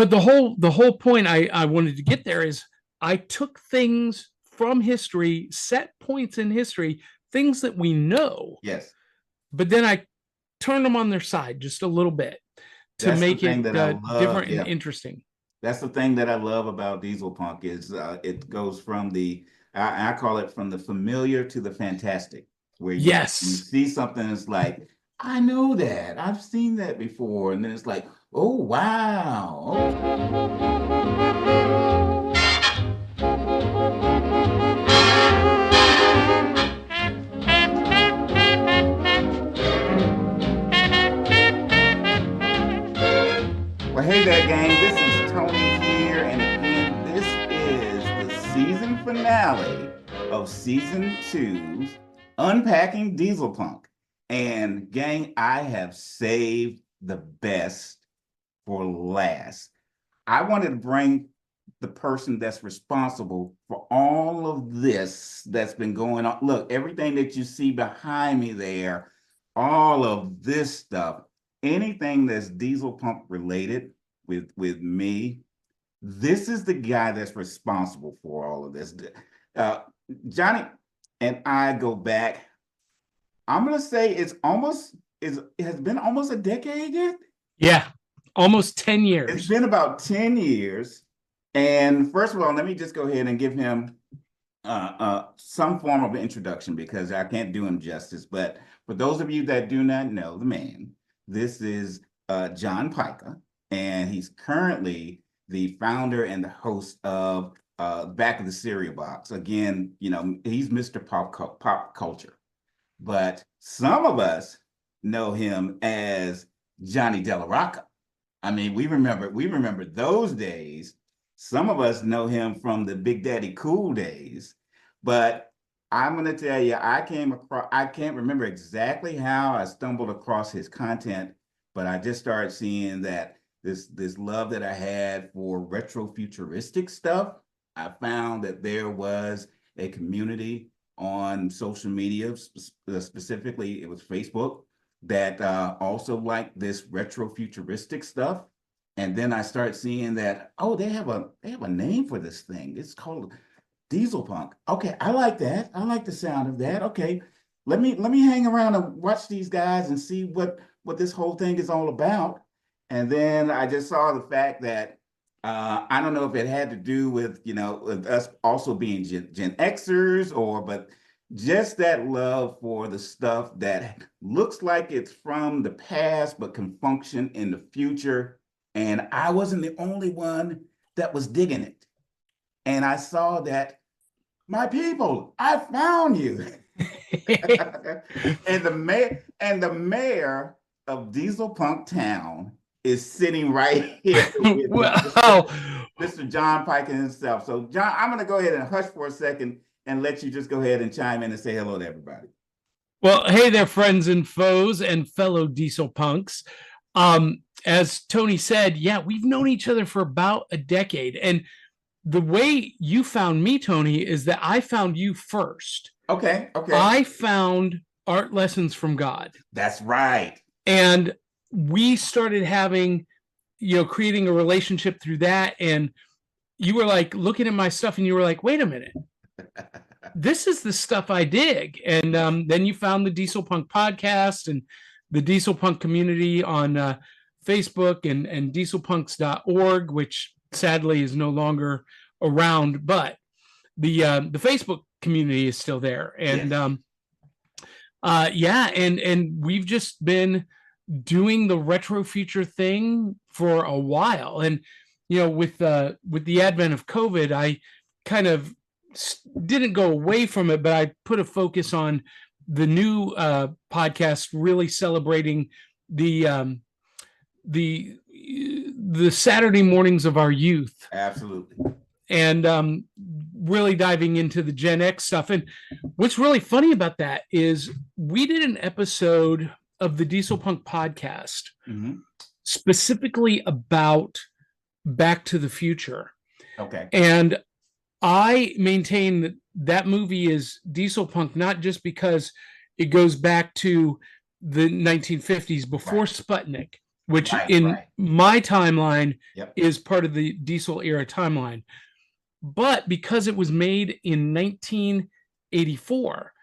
but the whole point I wanted to get there is I took things from history, set points in history, things that we know. Yes. But then I turned them on their side just a little bit to make it different and interesting. That's the thing that I love about Dieselpunk is it goes from I call it from the familiar to the fantastic, where you see something that's like, I know that, I've seen that before, and then it's like, oh wow. Well, hey there, gang. This is Tony here, and again, this is the season finale of season 2's Unpacking Dieselpunk. And gang, I have saved the best for last. I wanted to bring the person that's responsible for all of this that's been going on. Look, everything that you see behind me there, all of this stuff, anything that's Dieselpunk related with me, this is the guy that's responsible for all of this. Johnny and I go back, I'm gonna say it has been almost a decade yet. Yeah, almost 10 years. It's been about 10 years. And first of all, let me just go ahead and give him some form of introduction, because I can't do him justice. But for those of you that do not know the man, this is John PYKA, and he's currently the founder and the host of Back of the Cereal Box. Again, you know, he's Mr. Pop Culture. But some of us know him as Johnny Della Rocca. I mean, we remember those days. Some of us know him from the Big Daddy Cool days. But I'm going to tell you, I can't remember exactly how I stumbled across his content, but I just started seeing that this love that I had for retro futuristic stuff. I found that there was a community on social media, specifically it was Facebook, that also liked this retro futuristic stuff. And then I started seeing that, oh, they have a name for this thing. It's called Dieselpunk. Okay, I like that. I like the sound of that. Okay, let me hang around and watch these guys and see what this whole thing is all about. And then I just saw the fact that I don't know if it had to do with, you know, with us also being Gen Xers, but just that love for the stuff that looks like it's from the past but can function in the future. And I wasn't the only one that was digging it. And I saw that, my people, I found you. and the mayor of Dieselpunk Town is sitting right here with Mr. John PYKA himself. So John, I'm going to go ahead and hush for a second and let you just go ahead and chime in and say hello to everybody. Well, hey there, friends and foes and fellow Dieselpunks. As Tony said, yeah, we've known each other for about a decade. And the way you found me, Tony, is that I found you first. Okay. I found Art Lessons from God. That's right. And we started having, creating a relationship through that. And you were like looking at my stuff and you were like, wait a minute. This is the stuff I dig. And then you found the Dieselpunk podcast and the Dieselpunk community on Facebook and dieselpunks.org, which sadly is no longer around, but the Facebook community is still there. And and we've just been doing the retro future thing for a while. And with the advent of COVID, I kind of didn't go away from it, but I put a focus on the new podcast, really celebrating the Saturday mornings of our youth. Absolutely. And really diving into the Gen X stuff. And what's really funny about that is we did an episode of the Dieselpunk podcast specifically about Back to the Future. Okay. And I maintain that that movie is Dieselpunk, not just because it goes back to the 1950s before Sputnik, which Right, in right. my timeline Yep. is part of the Diesel era timeline. But because it was made in 1984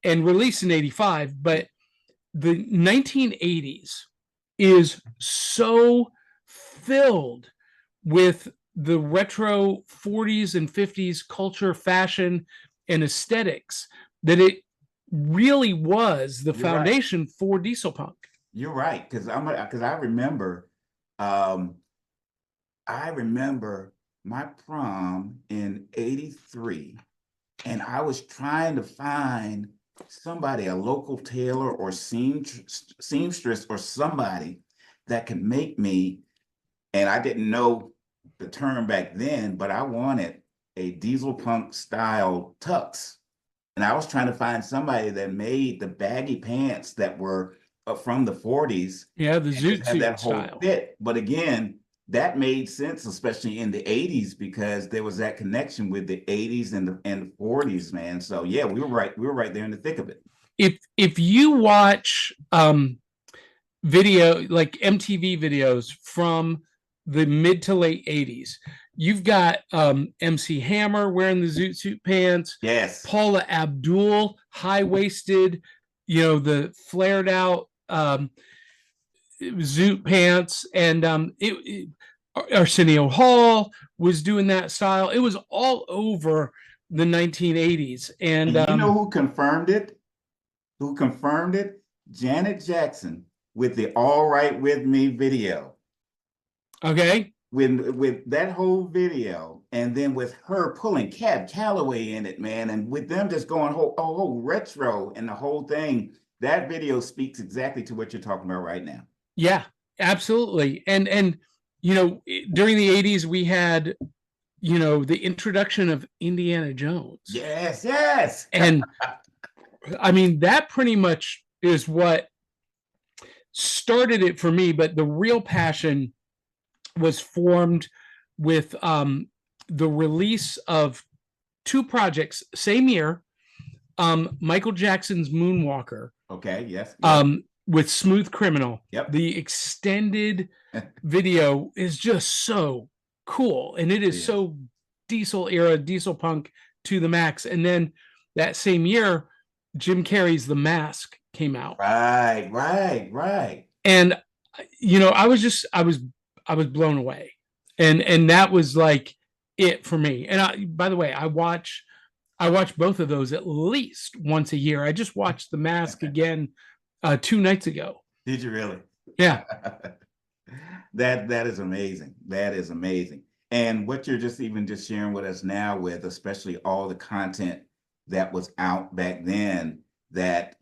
and released in 85, but the 1980s is so filled with the retro 40s and 50s culture, fashion, and aesthetics that it really was the You're right. foundation for Dieselpunk. You're right. Because um, I remember my prom in '83, and I was trying to find somebody, a local tailor or seamstress or somebody that could make me, and I didn't know the term back then, but I wanted a diesel punk style tux. And I was trying to find somebody that made the baggy pants that were from the 40s Yeah, the and just zoot had suit that whole style. fit. But again, that made sense, especially in the 80s, because there was that connection with the 80s and the 40s, man. So yeah, we were right. We were right there in the thick of it. If you watch video like MTV videos from the mid to late 80s, you've got MC Hammer wearing the zoot suit pants, Yes. Paula Abdul high waisted, the flared out zoot pants, and Arsenio Hall was doing that style. It was all over the 1980s, and And you know who confirmed it? Who confirmed it? Janet Jackson with the All Right With Me video. okay, With that whole video, and then with her pulling Cab Calloway in it, man, and with them just going whole retro and the whole thing, that video speaks exactly to what you're talking about right now. yeah, absolutely, and during the 80s we had the introduction of Indiana Jones. Yes, yes. And I mean, that pretty much is what started it for me, but the real passion was formed with the release of two projects same year. Michael Jackson's Moonwalker. Okay, yes. With Smooth Criminal. Yep. The extended video is just so cool, and it is so diesel era, diesel punk to the max. And then that same year, Jim Carrey's The Mask came out. Right. And I was blown away. And that was like it for me. And by the way, I watch both of those at least once a year. I just watched The Mask again 2 nights ago. Did you really? Yeah. That is amazing. That is amazing. And what you're just sharing with us now, with especially all the content that was out back then that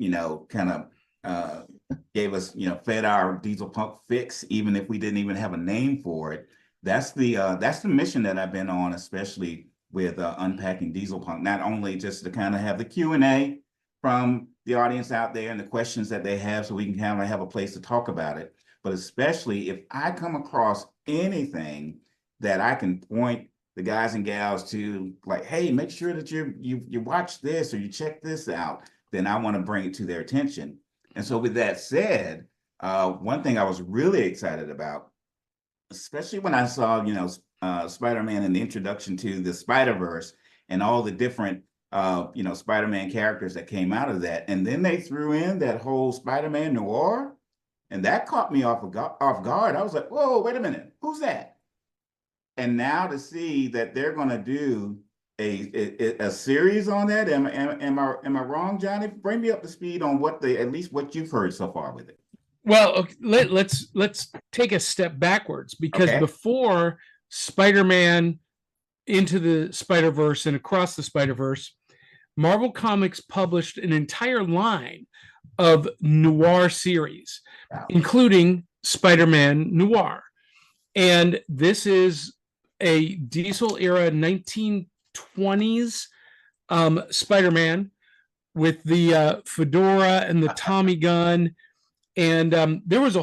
kind of gave us fed our diesel punk fix, even if we didn't even have a name for it. That's the mission that I've been on, especially with unpacking diesel punk. Not only just to kind of have the Q&A from the audience out there and the questions that they have, so we can kind of have a place to talk about it, but especially if I come across anything that I can point the guys and gals to, like, hey, make sure that you watch this or you check this out, then I want to bring it to their attention. And so with that said, one thing I was really excited about, especially when I saw, Spider-Man and the introduction to the Spider-Verse and all the different, Spider-Man characters that came out of that. And then they threw in that whole Spider-Man Noir, and that caught me off guard. I was like, whoa, wait a minute, who's that? And now to see that they're going to do a series on that, am I wrong, Johnny? Bring me up to speed on at least what you've heard so far with it. Well, let's take a step backwards, because before Spider-Man Into the Spider-Verse and Across the Spider-Verse, Marvel Comics published an entire line of noir series, including Spider-Man Noir. And this is a diesel era 1920s Spider-Man with the fedora and the Tommy gun. And there was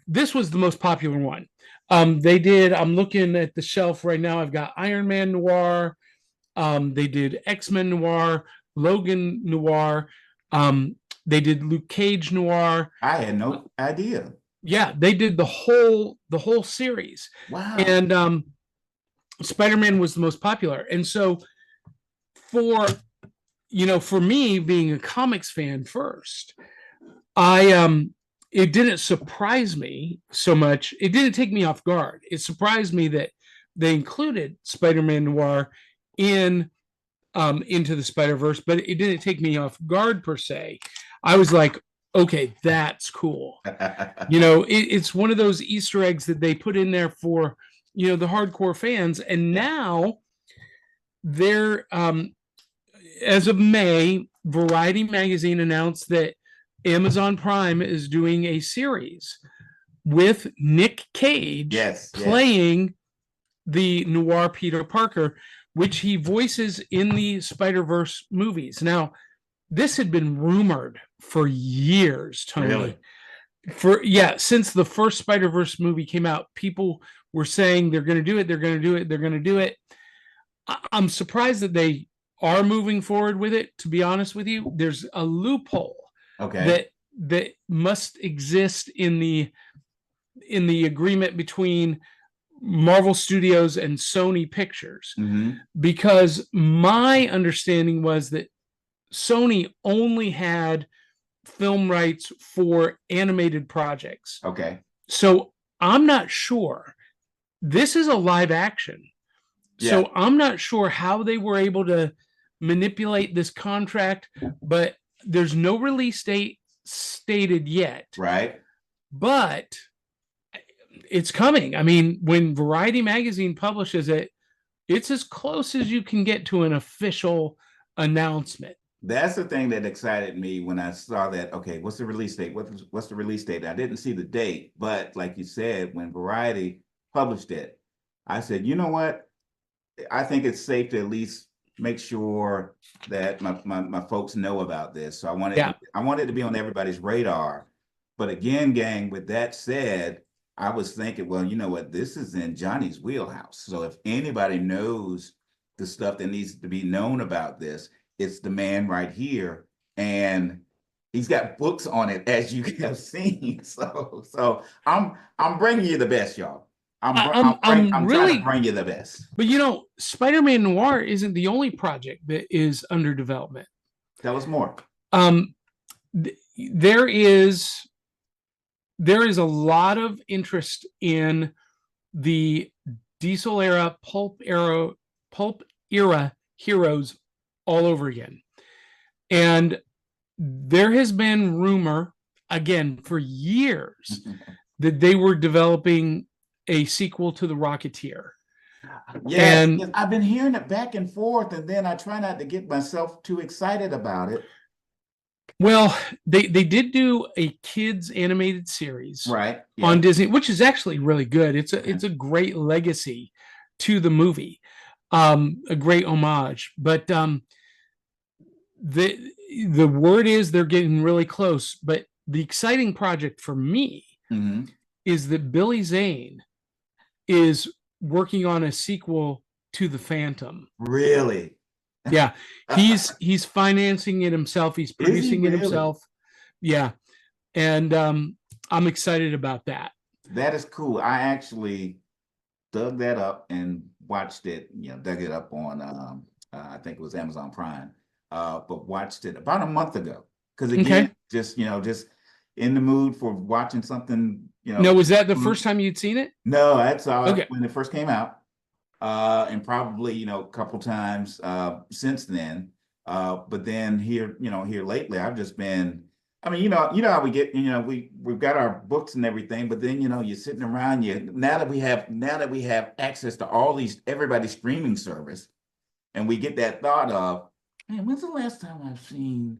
this was the most popular one. I'm looking at the shelf right now. I've got Iron Man Noir. They did X-Men Noir, Logan Noir. They did Luke Cage Noir. I had no idea. Yeah, they did the whole series. Wow. And Spider-Man was the most popular. And so for for me being a comics fan first, I it didn't surprise me so much. It didn't take me off guard. It surprised me that they included Spider-Man Noir in Into the Spider-Verse, but it didn't take me off guard per se. I was like, okay, that's cool. It's one of those Easter eggs that they put in there for the hardcore fans. And now they're as of May, Variety magazine announced that Amazon Prime is doing a series with Nick Cage playing the Noir Peter Parker, which he voices in the Spider-Verse movies. Now, this had been rumored for years, Tony. Really? Since the first Spider-Verse movie came out, people were saying they're going to do it, they're going to do it, they're going to do it. I'm surprised that they are moving forward with it. To be honest with you, there's a loophole that must exist in the agreement between Marvel Studios and Sony Pictures, because my understanding was that Sony only had film rights for animated projects. Okay. So I'm not sure. This is a live action. Yeah. So I'm not sure how they were able to manipulate this contract, but there's no release date stated yet. Right. But it's coming. I mean, when Variety magazine publishes it, it's as close as you can get to an official announcement. That's the thing that excited me when I saw that. Okay, what's the release date? What's the release date? I didn't see the date, but like you said, when Variety published it, I said, you know what? I think it's safe to at least make sure that my folks know about this. So I wanted to be on everybody's radar. But again, gang, with that said, I was thinking, well, you know what? This is in Johnny's wheelhouse. So if anybody knows the stuff that needs to be known about this, it's the man right here. And he's got books on it, as you have seen. So I'm bringing you the best, y'all. I'm really trying to bring you the best. But Spider-Man Noir isn't the only project that is under development. Tell us more. There is a lot of interest in the Diesel era, pulp era heroes all over again. And there has been rumor, again, for years that they were developing a sequel to The Rocketeer. Yes, I've been hearing it back and forth, and then I try not to get myself too excited about it. Well, they did do a kids animated series on Disney, which is actually really good. It's a great legacy to the movie, a great homage. But the word is they're getting really close. But the exciting project for me is that Billy Zane is working on a sequel to The Phantom. Really? Yeah, he's financing it himself. He's producing it himself. Yeah, and I'm excited about that. That is cool. I actually dug that up and watched it. Dug it up on I think it was Amazon Prime, but watched it about a month ago. Because again, just in the mood for watching something. No, was that the first time you'd seen it? No, I saw it when it first came out. And probably a couple times since then, but then here lately I've just been. I mean, how we get. We've got our books and everything, but then you're sitting around. Now that we have access to everybody's streaming service, and we get that thought of, man, when's the last time I've seen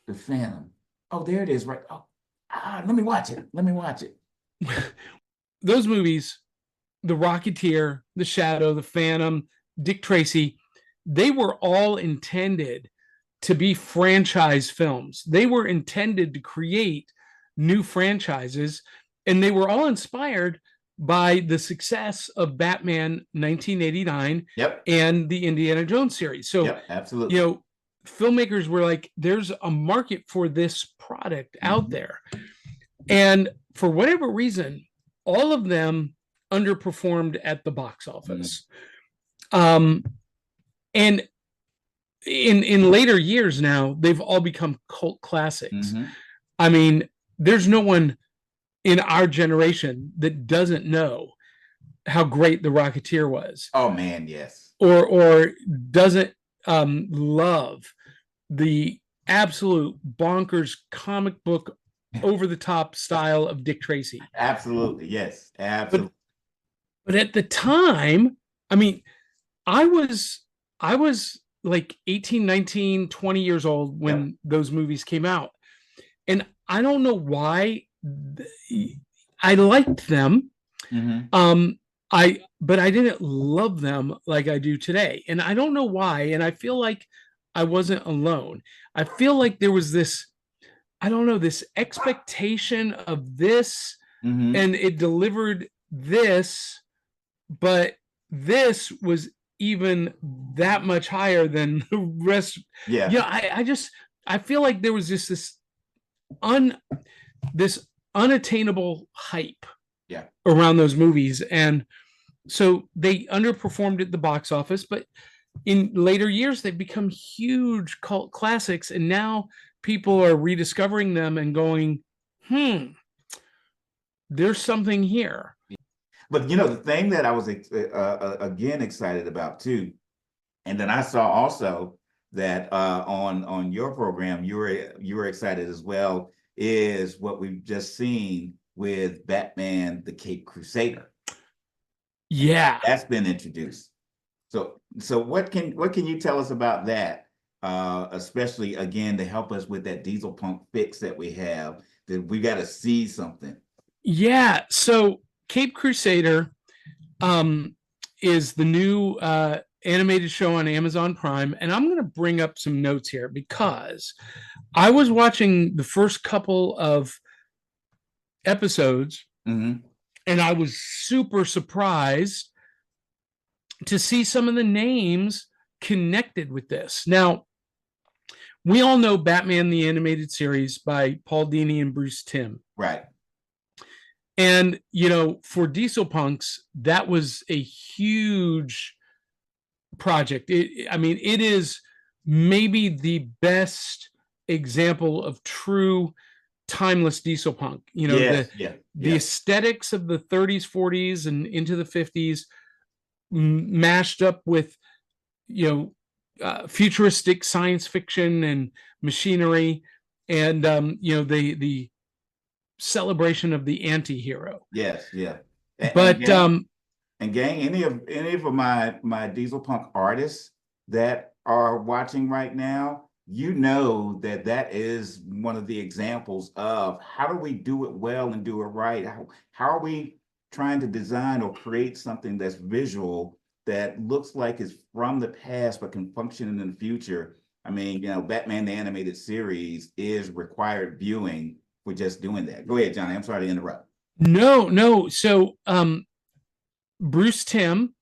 The Phantom? Oh, there it is, right? Oh, let me watch it. Those movies. The Rocketeer, The Shadow, The Phantom, Dick Tracy, they were all intended to be franchise films. They were intended to create new franchises, and they were all inspired by the success of Batman 1989 and the Indiana Jones series. So, absolutely. Filmmakers were like, there's a market for this product out there. And for whatever reason, all of them underperformed at the box office. And in later years now, they've all become cult classics. I mean, there's no one in our generation that doesn't know how great The Rocketeer was. Oh man, yes. Or doesn't love the absolute bonkers comic book over the top style of Dick Tracy. Absolutely, yes, absolutely. But at the time, I mean, I was like 18, 19, 20 years old when those movies came out. And I don't know why I liked them. But I didn't love them like I do today. And I don't know why. And I feel like I wasn't alone. I feel like there was this, I don't know, this expectation of this, and it delivered this, but this was even that much higher than the rest. I feel like there was just this unattainable hype around those movies. And so they underperformed at the box office, but in later years, they've become huge cult classics. And now people are rediscovering them and going, there's something here. But you know, the thing that I was again excited about too, and then I saw also that on your program you were excited as well, is what we've just seen with Batman: The Caped Crusader. Yeah, that's been introduced. So what can you tell us about that? Especially again to help us with that Dieselpunk fix that we have. That we got to see something. Yeah. So Caped Crusader is the new animated show on Amazon Prime. And I'm going to bring up some notes here because I was watching the first couple of episodes and I was super surprised to see some of the names connected with this. Now, we all know Batman the Animated Series by Paul Dini and Bruce Timm. Right. And, you know, for Dieselpunks, that was a huge project. It is maybe the best example of true timeless Dieselpunk. You know, the aesthetics of the 30s, 40s, and into the 50s mashed up with, you know, futuristic science fiction and machinery, and the celebration of the anti-hero. Yes, yeah. But gang, any of my Dieselpunk artists that are watching right now, you know that is one of the examples of how do we do it well and do it right. How are we trying to design or create something that's visual that looks like it's from the past but can function in the future. I mean, you know, Batman the Animated Series is required viewing for just doing that. Go ahead, Johnny. I'm sorry to interrupt. No. So Bruce Timm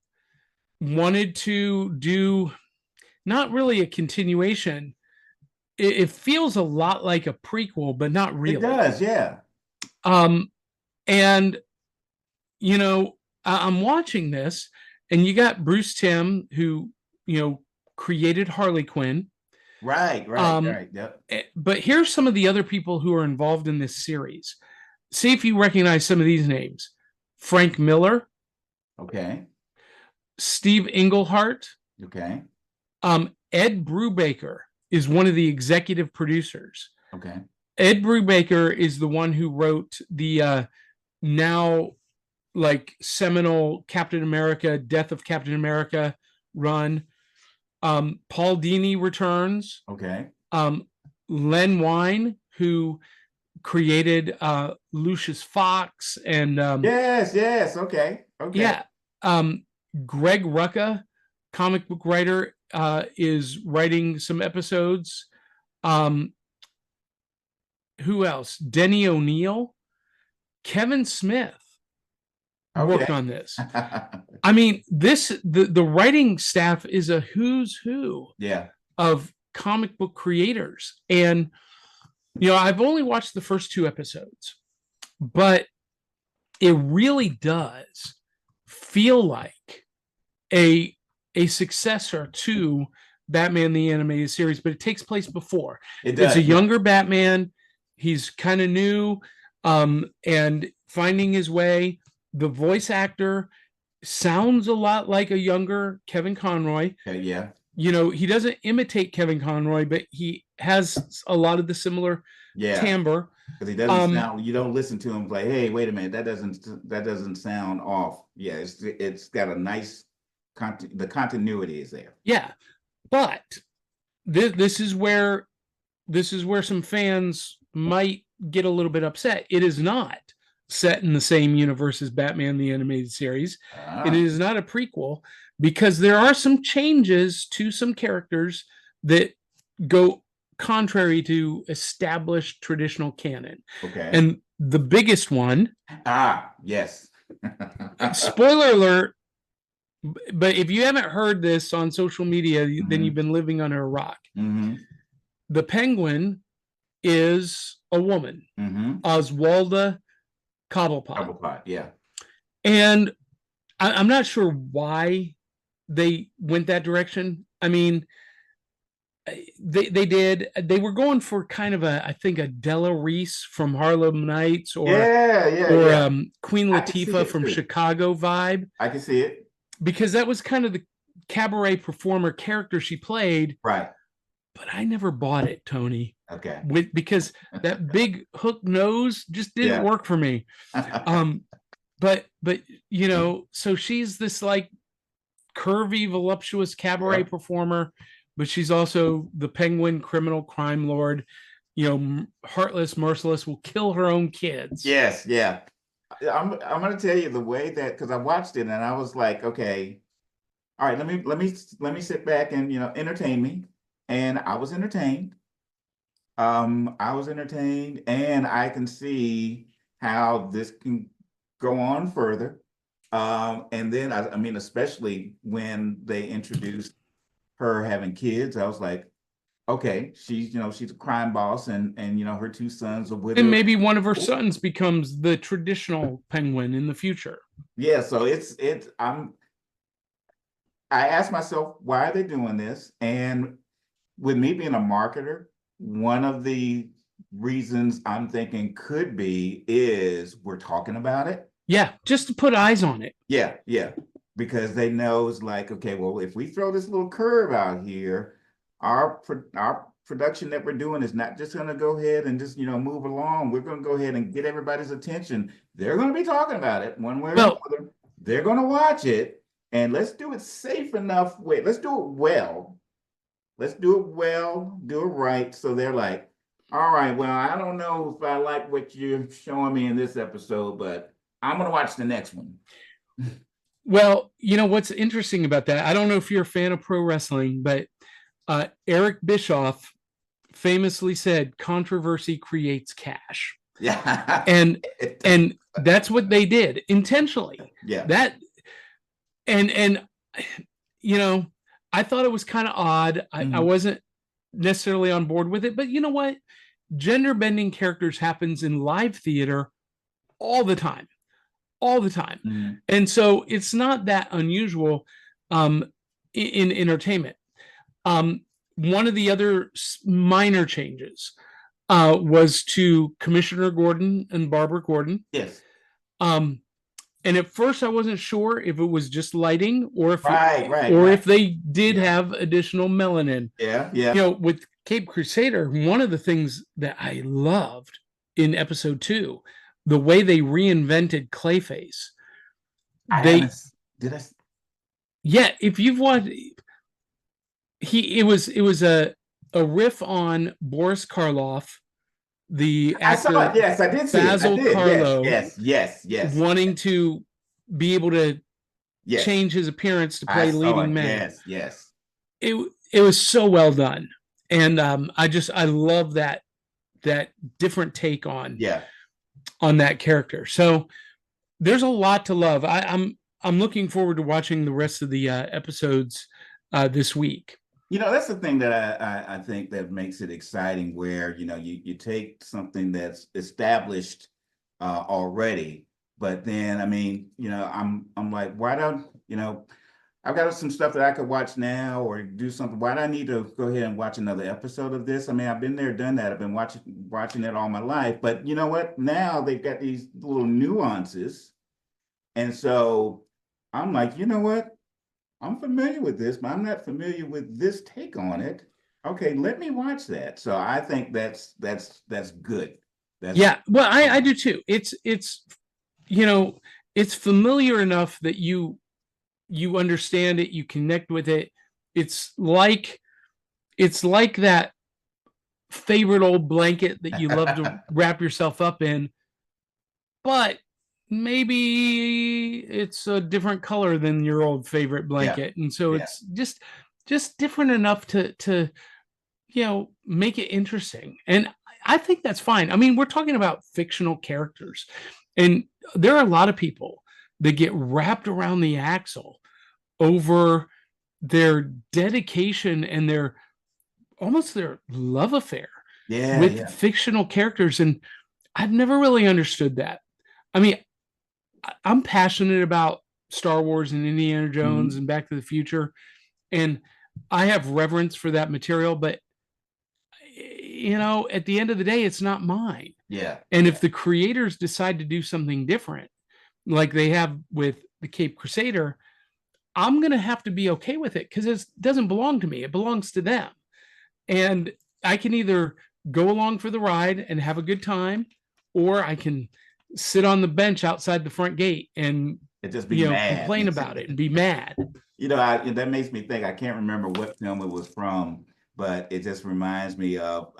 wanted to do not really a continuation. It feels a lot like a prequel, but not really. It does, yeah. And you know, I'm watching this, and you got Bruce Timm, who, you know, created Harley Quinn. Right. Yep. But here's some of the other people who are involved in this series. See if you recognize some of these names. Frank Miller. Okay. Steve Englehart. Okay. Ed Brubaker is one of the executive producers. Okay. Ed Brubaker is the one who wrote the now like seminal Captain America, Death of Captain America run. Paul Dini returns. Okay. Len Wein, who created Lucius Fox and yes. Okay. Yeah. Greg Rucka, comic book writer, is writing some episodes. Who else? Denny O'Neil, Kevin Smith worked on this. I mean, the writing staff is a who's who of comic book creators. And, you know, I've only watched the first 2 episodes. but it really does feel like a successor to Batman the Animated Series, but it takes place before. It It's a does, yeah. younger Batman. He's kind of new, and finding his way. The voice actor sounds a lot like a younger Kevin Conroy. Okay, yeah. You know, he doesn't imitate Kevin Conroy, but he has a lot of the similar Yeah. timbre. Because he doesn't sound, you don't listen to him like, hey, wait a minute, that doesn't sound off. Yeah, it's got a nice the continuity is there. Yeah, but this is where some fans might get a little bit upset. It is not set in the same universe as Batman the Animated Series. It is not a prequel because there are some changes to some characters that go contrary to established traditional canon. Okay. And the biggest one, yes. spoiler alert, but if you haven't heard this on social media, then you've been living under a rock. The Penguin is a woman, Oswalda Cobblepot. Cobblepot, yeah. And I'm not sure why they went that direction. I mean, they were going for kind of I think a Della Reese from Harlem Nights, or Queen Latifah from Chicago vibe. I can see it. Because that was kind of the cabaret performer character she played. Right. But I never bought it, Tony. Okay. Because that big hook nose just didn't work for me. But you know, so she's this like curvy, voluptuous cabaret performer, but she's also the Penguin criminal crime lord, you know, heartless, merciless, will kill her own kids. Yes, yeah. I'm going to tell you the way that, because I watched it and I was like, okay, all right, let me sit back and, you know, entertain me. And I was entertained. And I can see how this can go on further. And then I mean, especially when they introduced her having kids, I was like, okay, she's a crime boss, and you know, her two sons are with her. And maybe one of her sons becomes the traditional Penguin in the future. Yeah, so I asked myself, why are they doing this? And with me being a marketer, one of the reasons I'm thinking could be is we're talking about it. Yeah, just to put eyes on it. Yeah, yeah. Because they know it's like, okay, well, if we throw this little curve out here, our production that we're doing is not just going to go ahead and just, you know, move along. We're going to go ahead and get everybody's attention. They're going to be talking about it one way or another. They're going to watch it, and let's do it safe enough. Wait, let's do it well. Let's do it well, do it right. So they're like, all right, well, I don't know if I like what you're showing me in this episode, but I'm going to watch the next one. Well, you know, what's interesting about that, I don't know if you're a fan of pro wrestling, but Eric Bischoff famously said, controversy creates cash. Yeah. And that's what they did intentionally. Yeah. That, and you know, I thought it was kind of odd. I wasn't necessarily on board with it, but you know what? Gender bending characters happens in live theater all the time. And so it's not that unusual in entertainment. One of the other minor changes was to Commissioner Gordon and Barbara Gordon. Yes. And at first I wasn't sure if it was just lighting or if if they did have additional melanin. Yeah. You know, with Cape Crusader, one of the things that I loved in episode 2, the way they reinvented Clayface. Yeah, if you've watched, it was a riff on Boris Karloff, the actor. I saw it. Yes, I did see Basil it. Karlo. Yes. Wanting to be able to change his appearance to play leading man. Yes. It was so well done, and I love that different take on that character. So there's a lot to love. I'm looking forward to watching the rest of the episodes this week. You know, that's the thing that I think that makes it exciting, where, you know, you take something that's established already. But then, I mean, I'm like, why don't, I've got some stuff that I could watch now or do something. Why do I need to go ahead and watch another episode of this? I mean, I've been there, done that. I've been watching it all my life. But you know what? Now they've got these little nuances. And so I'm like, you know what? I'm familiar with this, but I'm not familiar with this take on it. Okay, let me watch that. So I think that's good. Yeah, well, I do too. It's it's familiar enough that you understand it, you connect with it. It's like that favorite old blanket that you love to wrap yourself up in, but maybe it's a different color than your old favorite blanket. And so it's just different enough to make it interesting. And I think that's fine. I mean, we're talking about fictional characters, and there are a lot of people that get wrapped around the axle over their dedication and their almost their love affair with fictional characters. And I've never really understood that. I mean, I'm passionate about Star Wars and Indiana Jones and Back to the Future, and I have reverence for that material, but at the end of the day, it's not mine. And if the creators decide to do something different, like they have with the Cape Crusader, I'm going to have to be okay with it because it doesn't belong to me. It belongs to them. And I can either go along for the ride and have a good time, or I can sit on the bench outside the front gate and just be mad. Complain about it and be mad. That makes me think, I can't remember what film it was from, but it just reminds me of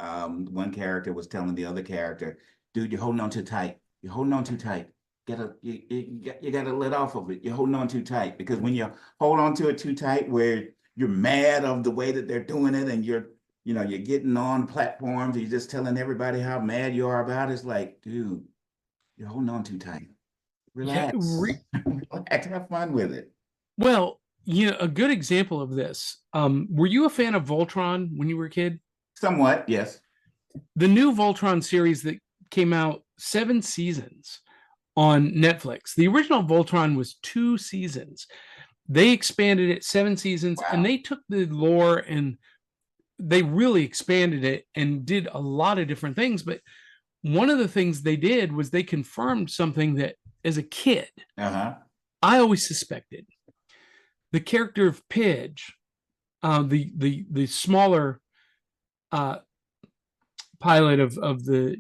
one character was telling the other character, dude, you're holding on too tight. You're holding on too tight. You got to let off of it. You're holding on too tight, because when you hold on to it too tight, where you're mad of the way that they're doing it, and you're getting on platforms, you're just telling everybody how mad you are about it. It's like, dude, you're holding on too tight. Relax. Relax. Have fun with it. Well, a good example of this. Were you a fan of Voltron when you were a kid? Somewhat, yes. The new Voltron series that came out 7 seasons on Netflix. The original Voltron was 2 seasons. They expanded it 7 seasons, and they took the lore and they really expanded it and did a lot of different things. But one of the things they did was they confirmed something that, as a kid, I always suspected. The character of Pidge, the smaller pilot of the,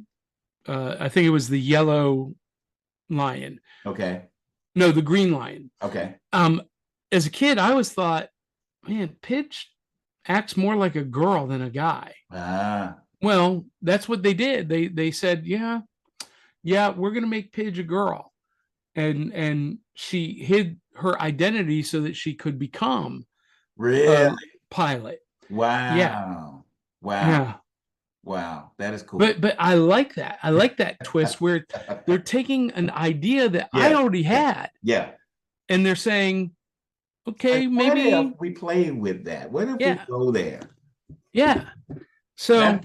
I think it was the yellow lion. Okay. No, the green lion. Okay. As a kid, I always thought, man, Pidge acts more like a girl than a guy. Well, that's what they did. They said, yeah, we're gonna make Pidge a girl, and she hid her identity so that she could become really pilot. Wow. Yeah. Wow, that is cool. But I like that. I like that twist where they're taking an idea that I already had. And they're saying, okay, like, maybe what if we play with that? What if we go there? So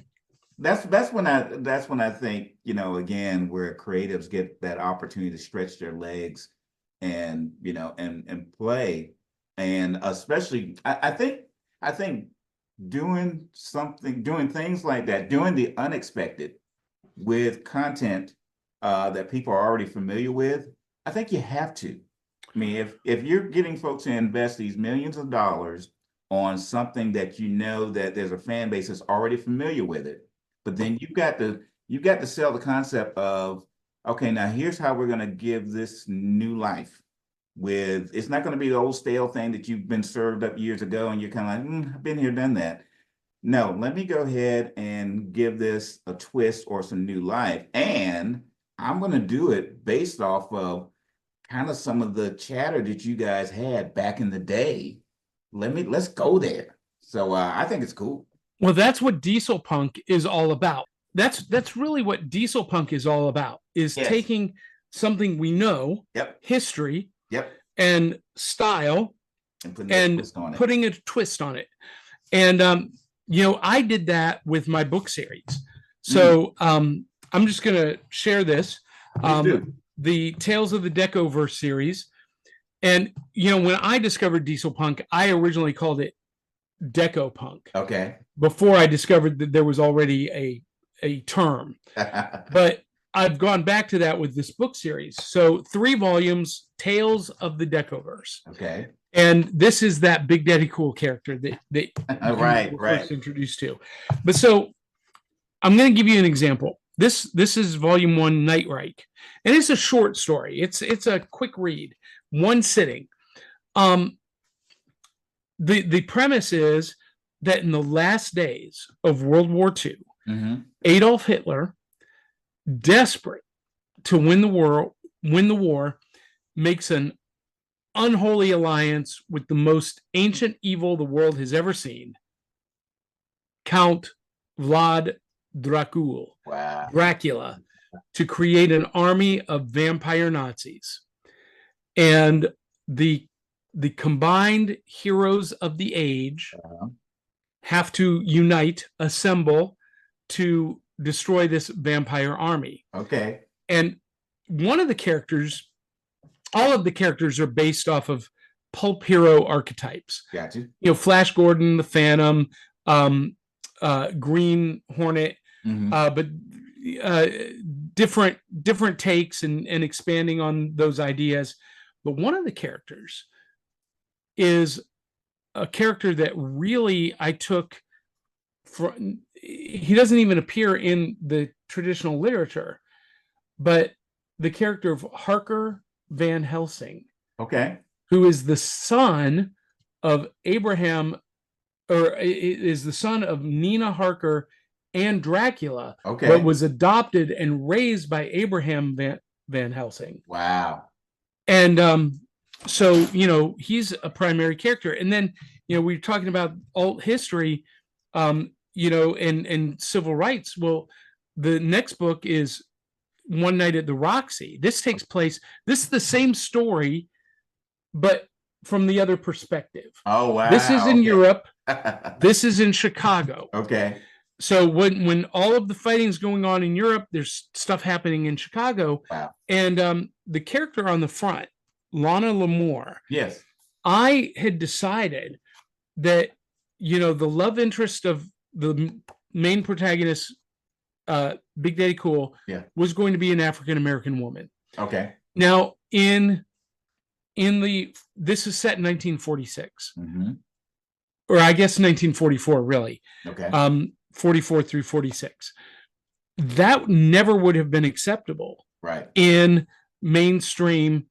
that's when I think, again, where creatives get that opportunity to stretch their legs and and play. And especially I think doing things like that, doing the unexpected with content that people are already familiar with, I think you have to. I mean, if you're getting folks to invest these millions of dollars on something that that there's a fan base that's already familiar with it, but then you've got to sell the concept of, okay, now here's how we're going to give this new life. It's not going to be the old stale thing that you've been served up years ago and you're kind of like, I've been here, done that. No, let me go ahead and give this a twist or some new life. And I'm going to do it based off of kind of some of the chatter that you guys had back in the day. Let's go there. So I think it's cool. Well, that's what Dieselpunk is all about. That's really what Dieselpunk is all about, is taking something we know, history, and style, and putting a twist on it. And I did that with my book series. So I'm just going to share this. Please do. The Tales of the Decoverse series. And, when I discovered Dieselpunk, I originally called it Decopunk. Okay. Before I discovered that there was already a term. But I've gone back to that with this book series. So 3 volumes, Tales of the Decoverse. Okay. And this is that Big Daddy Cool character that right, you were right. first introduced to. But so I'm going to give you an example. This is volume 1, Nightreich. And it's a short story. It's a quick read, one sitting. The premise is that in the last days of World War II, Adolf Hitler, desperate to win the war, makes an unholy alliance with the most ancient evil the world has ever seen, Count Vlad Dracul, Dracula, to create an army of vampire Nazis. And the combined heroes of the age have to unite, assemble to destroy this vampire army. Okay. And one of the characters, all of the characters are based off of pulp hero archetypes. Gotcha. Flash Gordon, the Phantom, Green Hornet, but different takes and expanding on those ideas. But one of the characters is a character that really I took from. He doesn't even appear in the traditional literature, but the character of Harker Van Helsing, okay, who is the son of Abraham, or is the son of Nina Harker and Dracula, okay, but was adopted and raised by Abraham Van Helsing. Wow. And so he's a primary character. And then we're talking about alt history, and civil rights. Well, the next book is One Night at the Roxy. This takes place. This is the same story, but from the other perspective. Oh wow! This is in Europe. This is in Chicago. Okay. So when all of the fighting's going on in Europe, there's stuff happening in Chicago. Wow. And the character on the front, Lana Lamore. Yes. I had decided that the love interest of the main protagonist, Big Daddy Cool, was going to be an African American woman. Okay. Now this is set in 1946, or I guess 1944, really. Okay. 44 through 46. That never would have been acceptable, right, in mainstream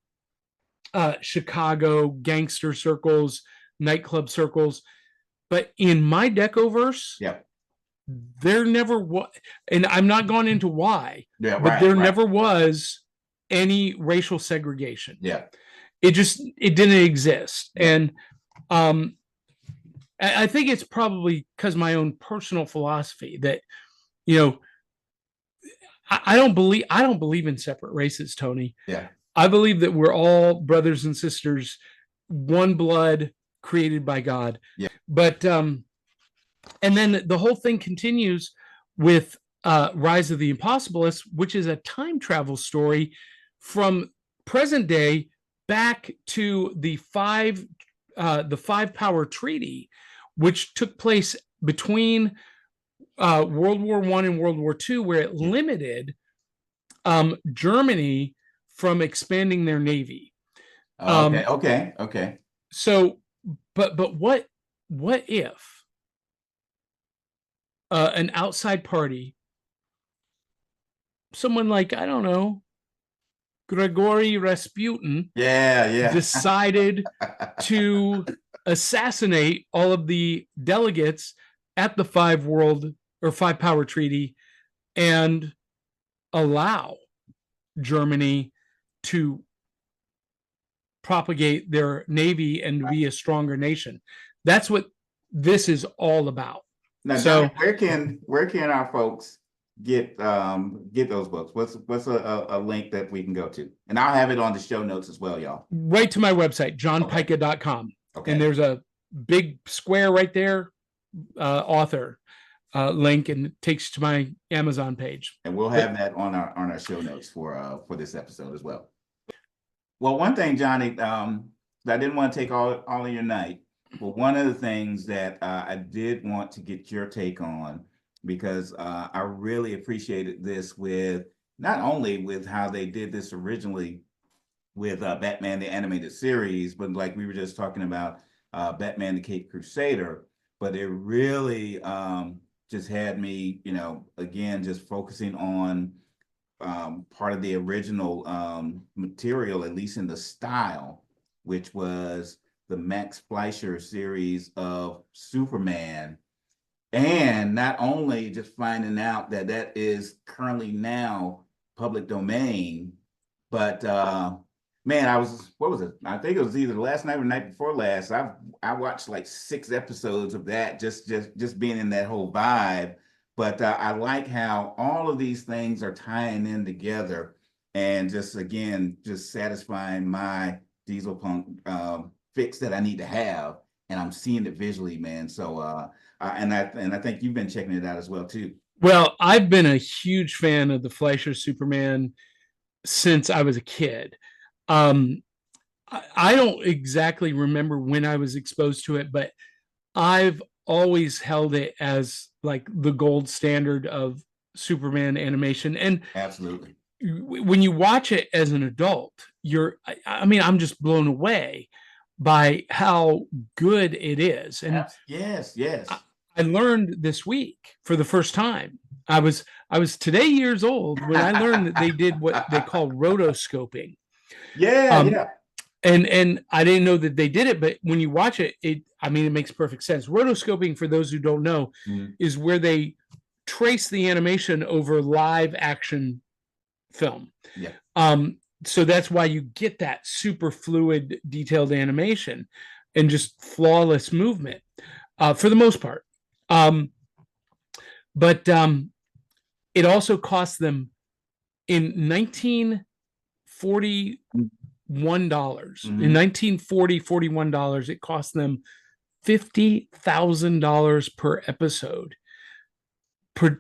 Chicago gangster circles, nightclub circles. But in my Decoverse, there never was, and I'm not going into why, but there never was any racial segregation. It didn't exist. And I think it's probably because my own personal philosophy that, I don't believe in separate races, Tony. I believe that we're all brothers and sisters, one blood, created by God. But and then the whole thing continues with Rise of the Impossibilists, which is a time travel story from present day back to the five power treaty, which took place between World War I and World War II, where it limited Germany from expanding their navy. Okay. So, but what if an outside party, someone like, I don't know, Grigory Rasputin, decided to assassinate all of the delegates at the five power treaty and allow Germany to propagate their navy and be a stronger nation? That's what this is all about. Now, so Johnny, where can our folks get those books? What's a link that we can go to? And I'll have it on the show notes as well, y'all. Right to my website, johnpyka.com. Okay. And there's a big square right there, author. link, and it takes you to my Amazon page. And we'll have that on our show notes for this episode as well. Well, one thing, Johnny, I didn't want to take all of your night, but one of the things that I did want to get your take on, because I really appreciated this with not only with how they did this originally with Batman the Animated Series, but like we were just talking about Batman the Caped Crusader, but it really just had me, again, just focusing on part of the original material, at least in the style, which was the Max Fleischer series of Superman. And not only just finding out that that is currently now public domain, but man, what was it? I think it was either last night or the night before last. I watched like 6 episodes of that, just being in that whole vibe. But I like how all of these things are tying in together, and just again, just satisfying my Dieselpunk fix that I need to have, and I'm seeing it visually, man. So and I think you've been checking it out as well too. Well, I've been a huge fan of the Fleischer Superman since I was a kid. I don't exactly remember when I was exposed to it, but I've always held it as like the gold standard of Superman animation. And absolutely, when you watch it as an adult, I'm just blown away by how good it is. And yes. I learned this week for the first time. I was today years old when I learned that they did what they call rotoscoping. Yeah. And I didn't know that they did it, but when you watch it, it makes perfect sense. Rotoscoping, for those who don't know, is where they trace the animation over live action film. Yeah. So that's why you get that super fluid, detailed animation and just flawless movement for the most part. But it also cost them in 1941 dollars. In 1940, $41, it cost them $50,000 per episode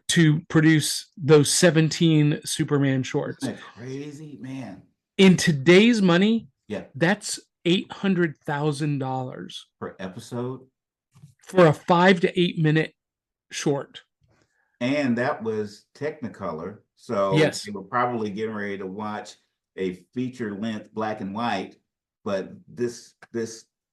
to produce those 17 Superman shorts. Isn't that crazy, man? In today's money, yeah, that's $800,000 per episode for a 5 to 8 minute short. And that was Technicolor, so yes, they were probably getting ready to watch a feature-length black and white, but this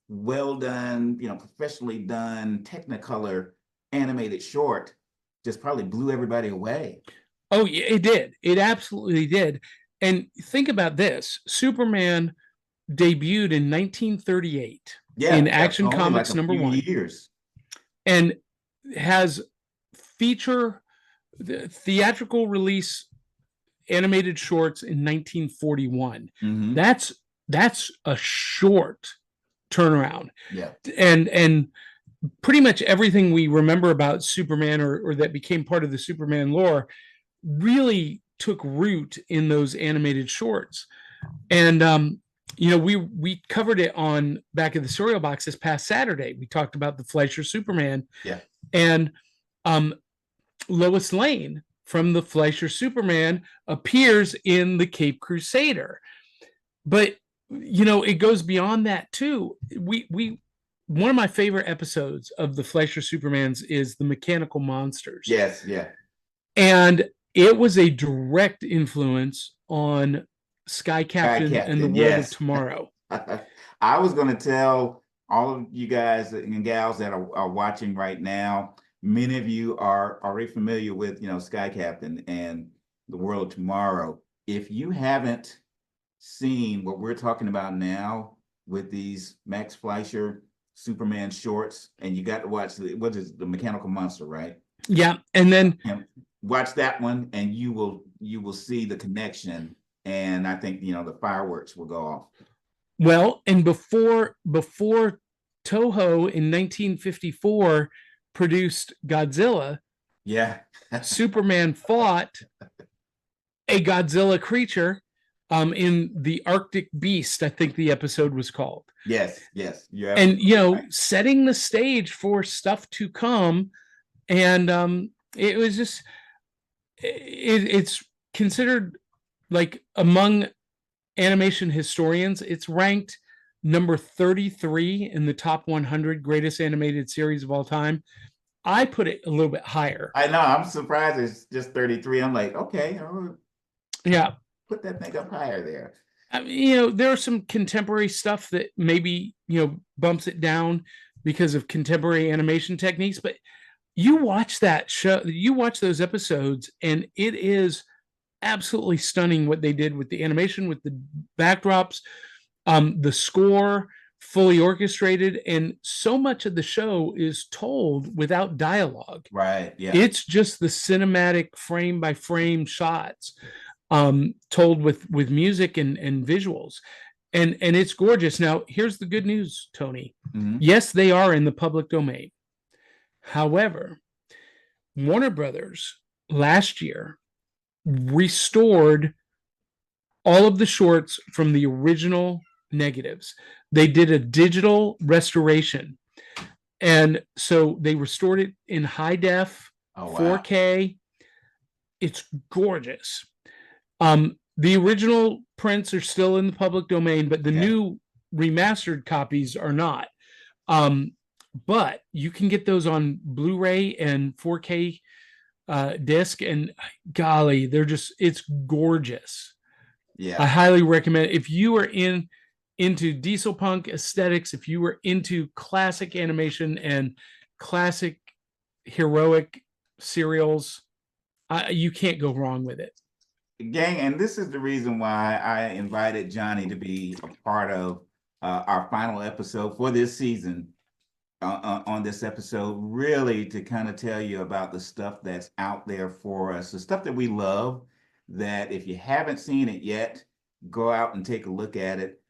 well done, professionally done Technicolor animated short just probably blew everybody away. Oh, yeah, it did. It absolutely did. And think about this: Superman debuted in 1938 in Action Comics like #1, years, and has theatrical release animated shorts in 1941. That's a short turnaround. Yeah. And pretty much everything we remember about Superman or that became part of the Superman lore really took root in those animated shorts. And we covered it on Back of the Cereal Box this past Saturday. We talked about the Fleischer Superman. Yeah. And Lois Lane from the Fleischer Superman appears in the Caped Crusader. But it goes beyond that too. One of my favorite episodes of the Fleischer Supermans is the Mechanical Monsters. Yes, yeah. And it was a direct influence on Sky Captain and the World of Tomorrow. I was going to tell all of you guys and gals that are watching right now, many of you are already familiar with, Sky Captain and the World of Tomorrow. If you haven't seen what we're talking about now with these Max Fleischer Superman shorts, and you got to watch what is the Mechanical Monster, right? Yeah, and then watch that one, and you will see the connection. And I think the fireworks will go off. Well, and before Toho in 1954 produced Godzilla, Superman fought a Godzilla creature in the Arctic Beast, I think the episode was called. Yes. And setting the stage for stuff to come And it was just it's considered like among animation historians, it's ranked number 33 in the top 100 greatest animated series of all time. I put it a little bit higher. I know. I'm surprised it's just 33. I'm like, okay, I'll Yeah. put that thing up higher there. I mean, there's some contemporary stuff that maybe, bumps it down because of contemporary animation techniques, but you watch that show, you watch those episodes, and it is absolutely stunning what they did with the animation, with the backdrops, the score, fully orchestrated, and so much of the show is told without dialogue. Right. Yeah. It's just the cinematic frame by frame shots, told with music and visuals, and it's gorgeous. Now, here's the good news, Tony. Mm-hmm. Yes, they are in the public domain. However, Warner Brothers last year restored all of the shorts from the original negatives. They did a digital restoration. And so they restored it in high def, 4K. It's gorgeous. The original prints are still in the public domain, but the new remastered copies are not. But you can get those on Blu-ray and 4K disc, and golly, it's gorgeous. Yeah. I highly recommend, if you are into Dieselpunk aesthetics, if you were into classic animation and classic heroic serials, you can't go wrong with it. Gang, and this is the reason why I invited Johnny to be a part of our final episode for this season. On this episode, really to kind of tell you about the stuff that's out there for us, the stuff that we love, that if you haven't seen it yet, go out and take a look at it.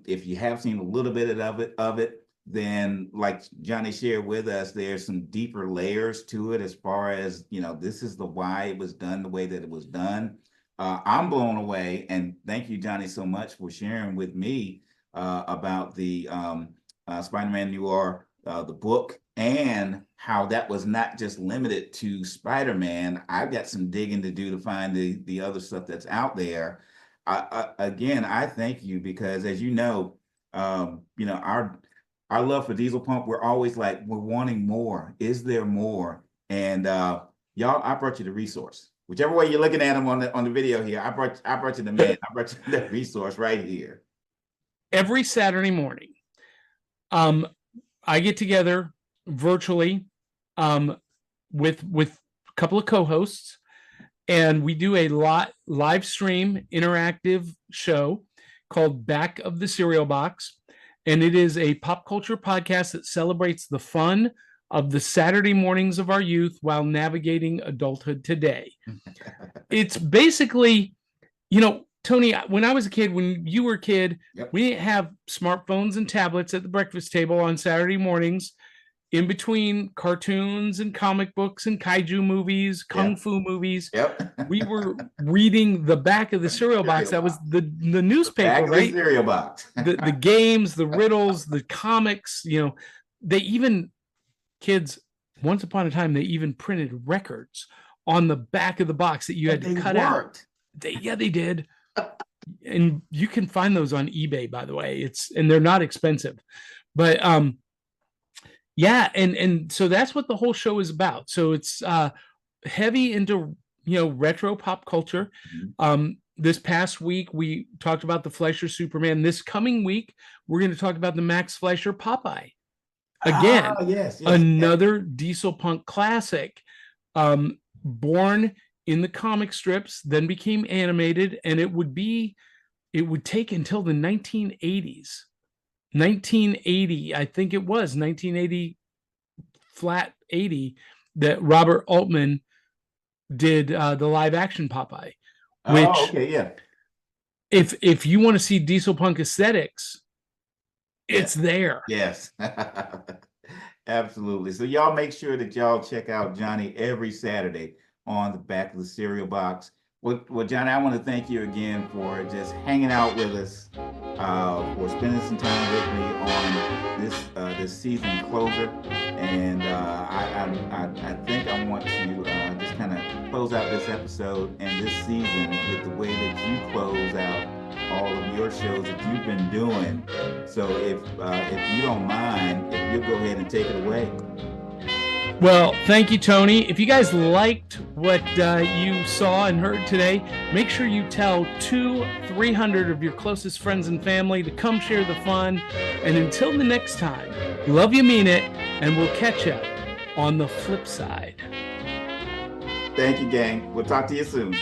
If you have seen a little bit of it, then like Johnny shared with us, there's some deeper layers to it as far as, this is the why it was done the way that it was done. I'm blown away, and thank you, Johnny, so much for sharing with me about the Spider-Man Noir, the book, and how that was not just limited to Spider-Man. I've got some digging to do to find the other stuff that's out there. Again, I thank you because, as you know, our love for Dieselpunk, we're always like, we're wanting more. Is there more? And y'all, I brought you the resource. Whichever way you're looking at them on the video here, I brought you the man. I brought you the resource right here. Every Saturday morning, I get together virtually with a couple of co-hosts, and we do a live stream interactive show called Back of the Cereal Box. And it is a pop culture podcast that celebrates the fun of the Saturday mornings of our youth while navigating adulthood today. It's basically, Tony, when I was a kid, when you were a kid, we didn't have smartphones and tablets at the breakfast table on Saturday mornings. In between cartoons and comic books and kaiju movies, kung fu movies, we were reading the back of the cereal box. That was the newspaper, right? The cereal box. the games, the riddles, the comics. They even, kids, once upon a time, they even printed records on the back of the box that you had to cut out. They did. And you can find those on eBay, by the way. And they're not expensive, but yeah, and so that's what the whole show is about. So it's heavy into retro pop culture. This past week we talked about the Fleischer Superman. This coming week we're going to talk about the Max Fleischer Popeye. Again, another Dieselpunk classic, born in the comic strips, then became animated, and it would take until the 1980s. 1980, I think it was 1980, flat 80, that Robert Altman did the live action Popeye. Which, if you want to see Dieselpunk aesthetics, it's there. Yes, absolutely. So y'all make sure that y'all check out Johnny every Saturday on the Back of the Cereal Box. Well, Johnny, I want to thank you again for just hanging out with us, for spending some time with me on this season closer. And I think I want to just kind of close out this episode and this season with the way that you close out all of your shows that you've been doing. So if you don't mind, if you'll go ahead and take it away. Well, thank you, Tony. If you guys liked what you saw and heard today, make sure you tell 300 of your closest friends and family to come share the fun. And until the next time, love you, mean it, and we'll catch you on the flip side. Thank you, gang. We'll talk to you soon.